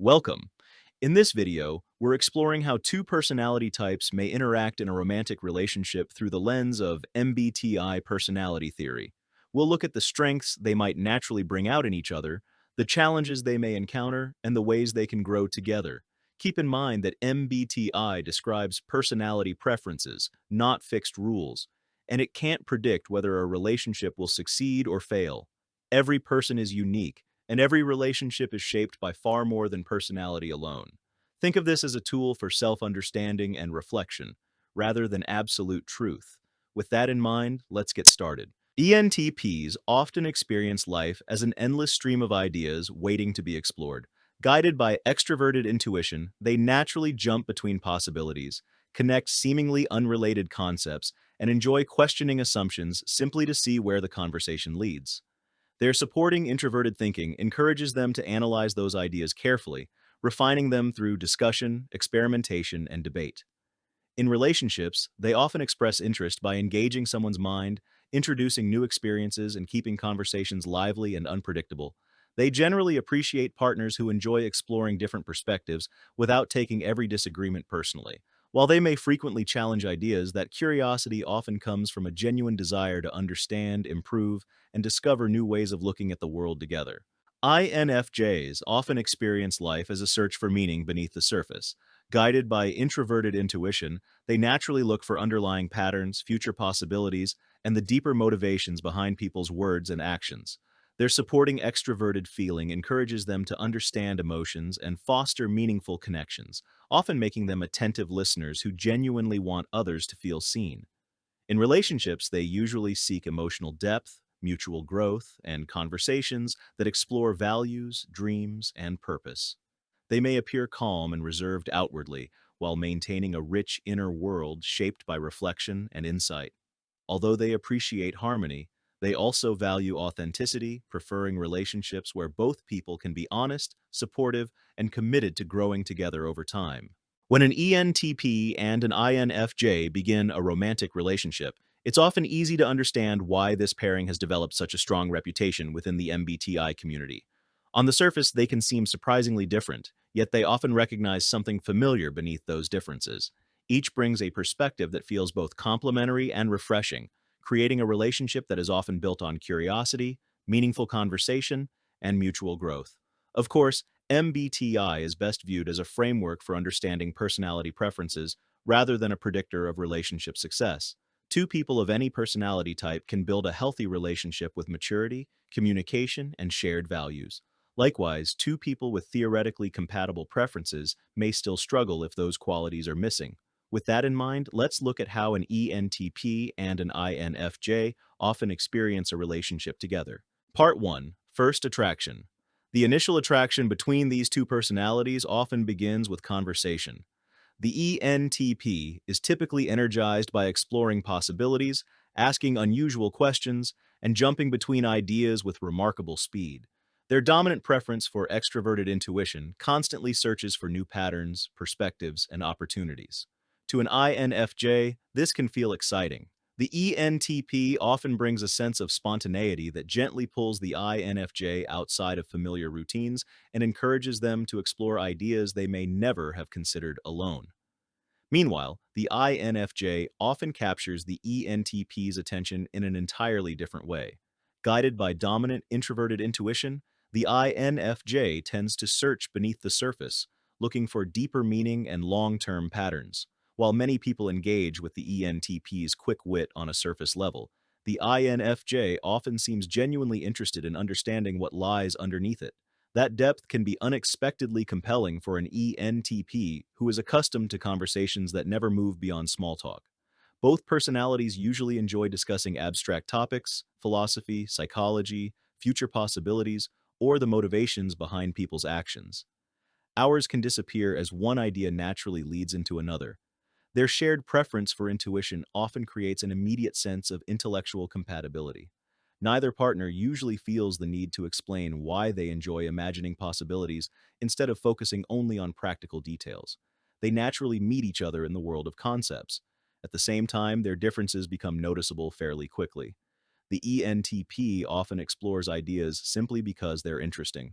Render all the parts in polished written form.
Welcome. In this video, we're exploring how two personality types may interact in a romantic relationship through the lens of MBTI personality theory. We'll look at the strengths they might naturally bring out in each other, the challenges they may encounter, and the ways they can grow together. Keep in mind that MBTI describes personality preferences, not fixed rules, and it can't predict whether a relationship will succeed or fail. Every person is unique, and every relationship is shaped by far more than personality alone. Think of this as a tool for self-understanding and reflection, rather than absolute truth. With that in mind, let's get started. ENTPs often experience life as an endless stream of ideas waiting to be explored. Guided by extroverted intuition, they naturally jump between possibilities, connect seemingly unrelated concepts, and enjoy questioning assumptions simply to see where the conversation leads. Their supporting introverted thinking encourages them to analyze those ideas carefully, refining them through discussion, experimentation, and debate. In relationships, they often express interest by engaging someone's mind, introducing new experiences, and keeping conversations lively and unpredictable. They generally appreciate partners who enjoy exploring different perspectives without taking every disagreement personally. While they may frequently challenge ideas, that curiosity often comes from a genuine desire to understand, improve, and discover new ways of looking at the world together. INFJs often experience life as a search for meaning beneath the surface. Guided by introverted intuition, they naturally look for underlying patterns, future possibilities, and the deeper motivations behind people's words and actions. Their supporting extroverted feeling encourages them to understand emotions and foster meaningful connections, often making them attentive listeners who genuinely want others to feel seen. In relationships, they usually seek emotional depth, mutual growth, and conversations that explore values, dreams, and purpose. They may appear calm and reserved outwardly, while maintaining a rich inner world shaped by reflection and insight. Although they appreciate harmony, they also value authenticity, preferring relationships where both people can be honest, supportive, and committed to growing together over time. When an ENTP and an INFJ begin a romantic relationship, it's often easy to understand why this pairing has developed such a strong reputation within the MBTI community. On the surface, they can seem surprisingly different, yet they often recognize something familiar beneath those differences. Each brings a perspective that feels both complementary and refreshing, creating a relationship that is often built on curiosity, meaningful conversation, and mutual growth. Of course, MBTI is best viewed as a framework for understanding personality preferences rather than a predictor of relationship success. Two people of any personality type can build a healthy relationship with maturity, communication, and shared values. Likewise, two people with theoretically compatible preferences may still struggle if those qualities are missing. With that in mind, let's look at how an ENTP and an INFJ often experience a relationship together. Part 1. First attraction. The initial attraction between these two personalities often begins with conversation. The ENTP is typically energized by exploring possibilities, asking unusual questions, and jumping between ideas with remarkable speed. Their dominant preference for extroverted intuition constantly searches for new patterns, perspectives, and opportunities. To an INFJ, this can feel exciting. The ENTP often brings a sense of spontaneity that gently pulls the INFJ outside of familiar routines and encourages them to explore ideas they may never have considered alone. Meanwhile, the INFJ often captures the ENTP's attention in an entirely different way. Guided by dominant introverted intuition, the INFJ tends to search beneath the surface, looking for deeper meaning and long-term patterns. While many people engage with the ENTP's quick wit on a surface level, the INFJ often seems genuinely interested in understanding what lies underneath it. That depth can be unexpectedly compelling for an ENTP who is accustomed to conversations that never move beyond small talk. Both personalities usually enjoy discussing abstract topics, philosophy, psychology, future possibilities, or the motivations behind people's actions. Hours can disappear as one idea naturally leads into another. Their shared preference for intuition often creates an immediate sense of intellectual compatibility. Neither partner usually feels the need to explain why they enjoy imagining possibilities instead of focusing only on practical details. They naturally meet each other in the world of concepts. At the same time, their differences become noticeable fairly quickly. The ENTP often explores ideas simply because they're interesting,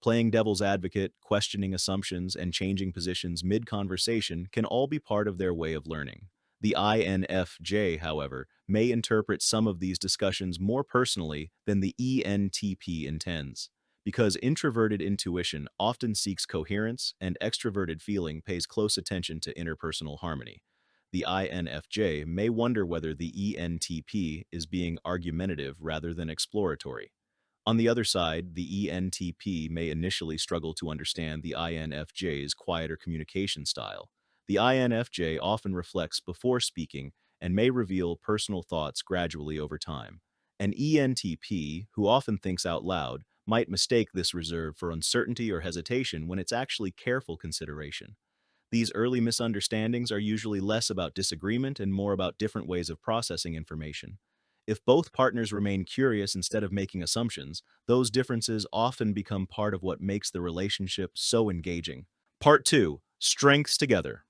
Playing devil's advocate, questioning assumptions, and changing positions mid-conversation can all be part of their way of learning. The INFJ, however, may interpret some of these discussions more personally than the ENTP intends. Because introverted intuition often seeks coherence and extroverted feeling pays close attention to interpersonal harmony. The INFJ may wonder whether the ENTP is being argumentative rather than exploratory. On the other side, the ENTP may initially struggle to understand the INFJ's quieter communication style. The INFJ often reflects before speaking and may reveal personal thoughts gradually over time. An ENTP, who often thinks out loud, might mistake this reserve for uncertainty or hesitation when it's actually careful consideration. These early misunderstandings are usually less about disagreement and more about different ways of processing information. If both partners remain curious instead of making assumptions, those differences often become part of what makes the relationship so engaging. Part 2. Strengths together.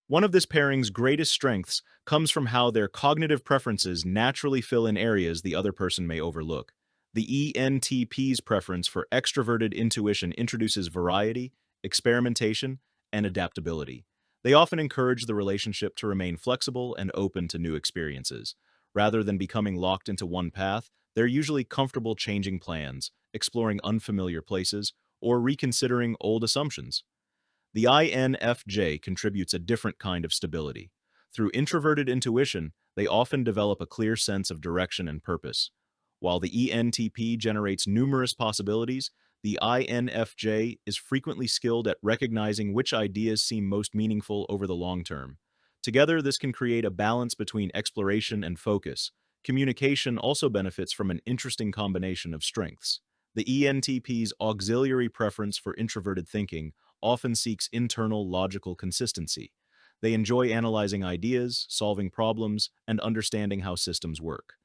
One of this pairing's greatest strengths comes from how their cognitive preferences naturally fill in areas the other person may overlook. The ENTP's preference for extroverted intuition introduces variety, experimentation, and adaptability. They often encourage the relationship to remain flexible and open to new experiences. Rather than becoming locked into one path, they're usually comfortable changing plans, exploring unfamiliar places, or reconsidering old assumptions. The INFJ contributes a different kind of stability. Through introverted intuition, they often develop a clear sense of direction and purpose. While the ENTP generates numerous possibilities, the INFJ is frequently skilled at recognizing which ideas seem most meaningful over the long term. Together, this can create a balance between exploration and focus. Communication also benefits from an interesting combination of strengths. The ENTP's auxiliary preference for introverted thinking often seeks internal logical consistency. They enjoy analyzing ideas, solving problems, and understanding how systems work.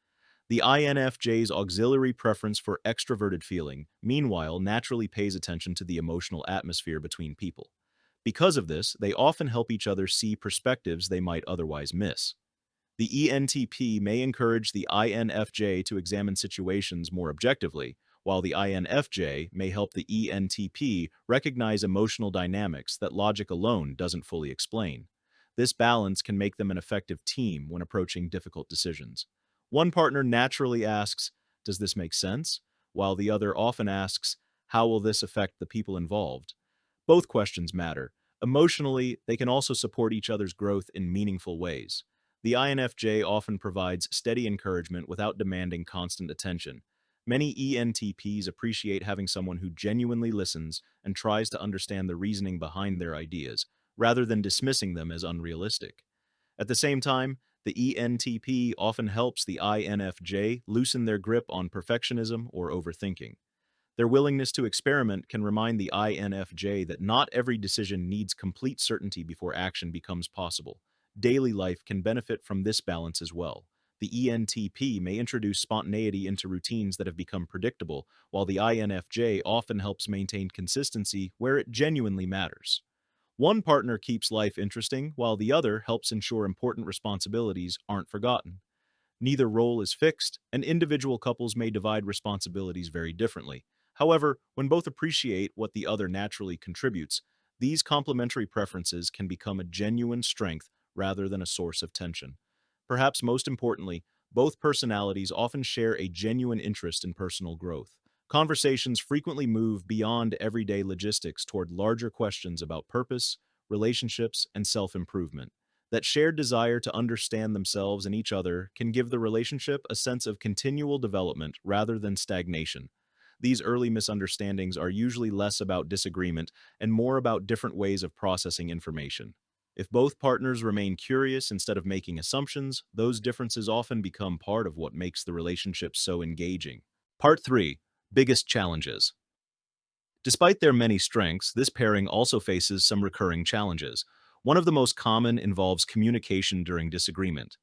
The INFJ's auxiliary preference for extroverted feeling, meanwhile, naturally pays attention to the emotional atmosphere between people. Because of this, they often help each other see perspectives they might otherwise miss. The ENTP may encourage the INFJ to examine situations more objectively, while the INFJ may help the ENTP recognize emotional dynamics that logic alone doesn't fully explain. This balance can make them an effective team when approaching difficult decisions. One partner naturally asks, "Does this make sense?" while the other often asks, "How will this affect the people involved?" Both questions matter. Emotionally, they can also support each other's growth in meaningful ways. The INFJ often provides steady encouragement without demanding constant attention. Many ENTPs appreciate having someone who genuinely listens and tries to understand the reasoning behind their ideas, rather than dismissing them as unrealistic. At the same time, the ENTP often helps the INFJ loosen their grip on perfectionism or overthinking. Their willingness to experiment can remind the INFJ that not every decision needs complete certainty before action becomes possible. Daily life can benefit from this balance as well. The ENTP may introduce spontaneity into routines that have become predictable, while the INFJ often helps maintain consistency where it genuinely matters. One partner keeps life interesting, while the other helps ensure important responsibilities aren't forgotten. Neither role is fixed, and individual couples may divide responsibilities very differently. However, when both appreciate what the other naturally contributes, these complementary preferences can become a genuine strength rather than a source of tension. Perhaps most importantly, both personalities often share a genuine interest in personal growth. Conversations frequently move beyond everyday logistics toward larger questions about purpose, relationships, and self-improvement. That shared desire to understand themselves and each other can give the relationship a sense of continual development rather than stagnation. These early misunderstandings are usually less about disagreement and more about different ways of processing information. If both partners remain curious instead of making assumptions, those differences often become part of what makes the relationship so engaging. Part 3. Biggest challenges. Despite their many strengths, this pairing also faces some recurring challenges. One of the most common involves communication during disagreement.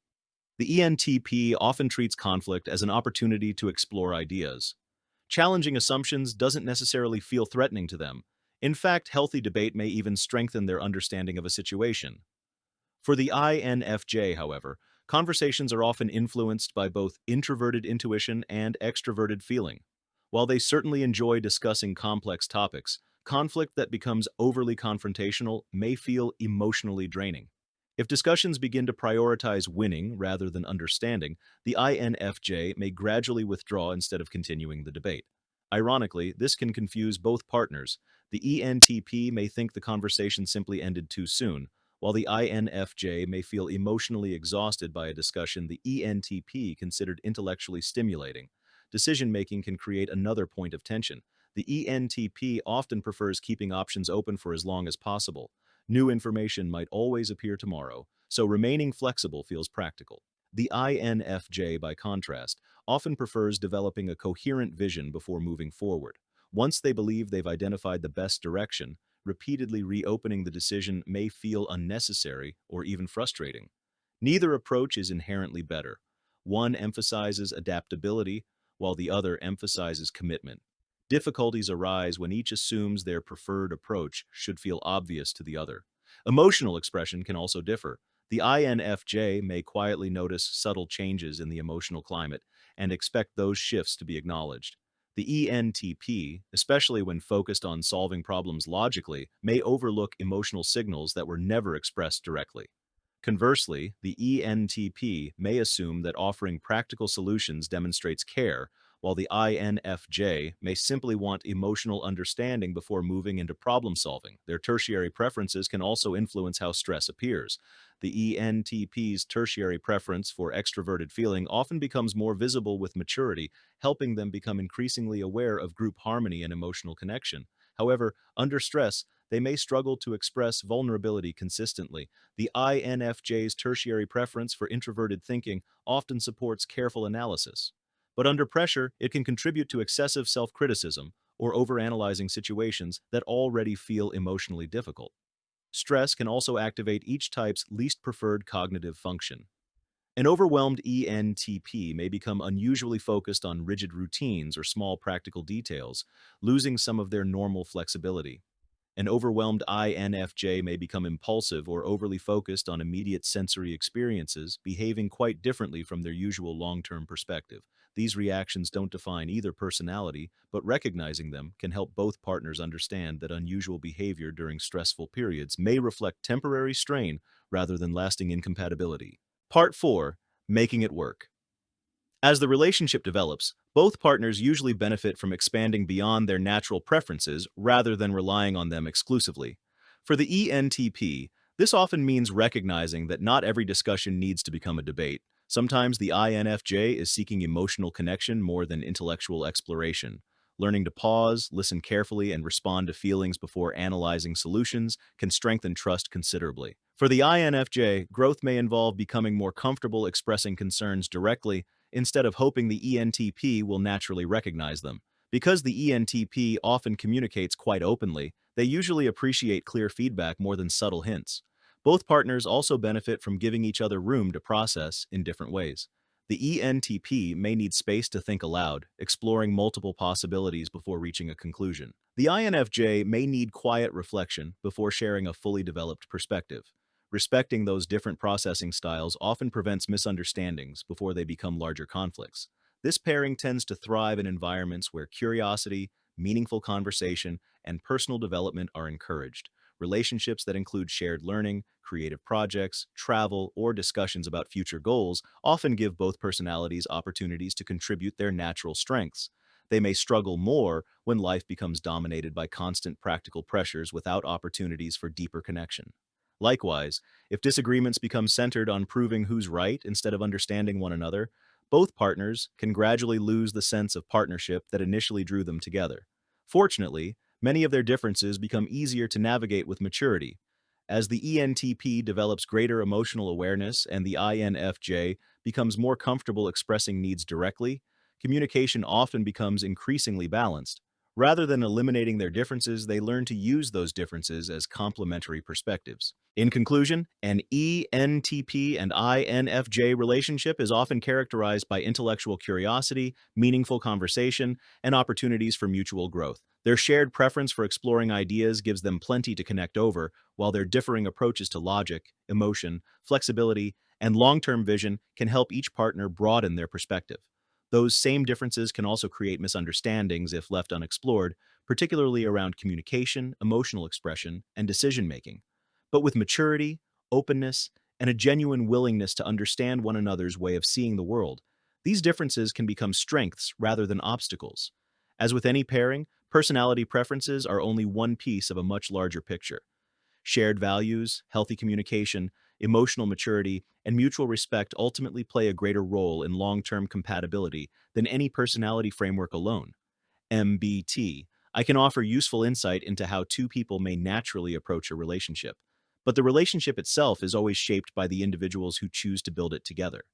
The ENTP often treats conflict as an opportunity to explore ideas. Challenging assumptions doesn't necessarily feel threatening to them. In fact, healthy debate may even strengthen their understanding of a situation. For the INFJ, however, conversations are often influenced by both introverted intuition and extroverted feeling. While they certainly enjoy discussing complex topics, conflict that becomes overly confrontational may feel emotionally draining. If discussions begin to prioritize winning rather than understanding, the INFJ may gradually withdraw instead of continuing the debate. Ironically, this can confuse both partners. The ENTP may think the conversation simply ended too soon, while the INFJ may feel emotionally exhausted by a discussion the ENTP considered intellectually stimulating. Decision making can create another point of tension. The ENTP often prefers keeping options open for as long as possible. New information might always appear tomorrow, so remaining flexible feels practical. The INFJ, by contrast, often prefers developing a coherent vision before moving forward. Once they believe they've identified the best direction, repeatedly reopening the decision may feel unnecessary or even frustrating. Neither approach is inherently better. One emphasizes adaptability, while the other emphasizes commitment. Difficulties arise when each assumes their preferred approach should feel obvious to the other. Emotional expression can also differ. The INFJ may quietly notice subtle changes in the emotional climate and expect those shifts to be acknowledged. The ENTP, especially when focused on solving problems logically, may overlook emotional signals that were never expressed directly. Conversely, the ENTP may assume that offering practical solutions demonstrates care, while the INFJ may simply want emotional understanding before moving into problem solving. Their tertiary preferences can also influence how stress appears. The ENTP's tertiary preference for extroverted feeling often becomes more visible with maturity, helping them become increasingly aware of group harmony and emotional connection. However, under stress, they may struggle to express vulnerability consistently. The INFJ's tertiary preference for introverted thinking often supports careful analysis. But under pressure, it can contribute to excessive self-criticism or overanalyzing situations that already feel emotionally difficult. Stress can also activate each type's least preferred cognitive function. An overwhelmed ENTP may become unusually focused on rigid routines or small practical details, losing some of their normal flexibility. An overwhelmed INFJ may become impulsive or overly focused on immediate sensory experiences, behaving quite differently from their usual long-term perspective. These reactions don't define either personality, but recognizing them can help both partners understand that unusual behavior during stressful periods may reflect temporary strain rather than lasting incompatibility. Part 4. Making it work. As the relationship develops, both partners usually benefit from expanding beyond their natural preferences rather than relying on them exclusively. For the ENTP, this often means recognizing that not every discussion needs to become a debate. Sometimes the INFJ is seeking emotional connection more than intellectual exploration. Learning to pause, listen carefully, and respond to feelings before analyzing solutions can strengthen trust considerably. For the INFJ, growth may involve becoming more comfortable expressing concerns directly instead of hoping the ENTP will naturally recognize them. Because the ENTP often communicates quite openly, they usually appreciate clear feedback more than subtle hints. Both partners also benefit from giving each other room to process in different ways. The ENTP may need space to think aloud, exploring multiple possibilities before reaching a conclusion. The INFJ may need quiet reflection before sharing a fully developed perspective. Respecting those different processing styles often prevents misunderstandings before they become larger conflicts. This pairing tends to thrive in environments where curiosity, meaningful conversation, and personal development are encouraged. Relationships that include shared learning, creative projects, travel, or discussions about future goals often give both personalities opportunities to contribute their natural strengths. They may struggle more when life becomes dominated by constant practical pressures without opportunities for deeper connection. Likewise, if disagreements become centered on proving who's right instead of understanding one another, both partners can gradually lose the sense of partnership that initially drew them together. Fortunately, many of their differences become easier to navigate with maturity. As the ENTP develops greater emotional awareness and the INFJ becomes more comfortable expressing needs directly, communication often becomes increasingly balanced. Rather than eliminating their differences, they learn to use those differences as complementary perspectives. In conclusion, an ENTP and INFJ relationship is often characterized by intellectual curiosity, meaningful conversation, and opportunities for mutual growth. Their shared preference for exploring ideas gives them plenty to connect over, while their differing approaches to logic, emotion, flexibility, and long-term vision can help each partner broaden their perspective. Those same differences can also create misunderstandings if left unexplored, particularly around communication, emotional expression, and decision making. But with maturity, openness, and a genuine willingness to understand one another's way of seeing the world, these differences can become strengths rather than obstacles. As with any pairing, personality preferences are only one piece of a much larger picture. Shared values, healthy communication, emotional maturity, and mutual respect ultimately play a greater role in long-term compatibility than any personality framework alone. MBT. I can offer useful insight into how two people may naturally approach a relationship, but the relationship itself is always shaped by the individuals who choose to build it together.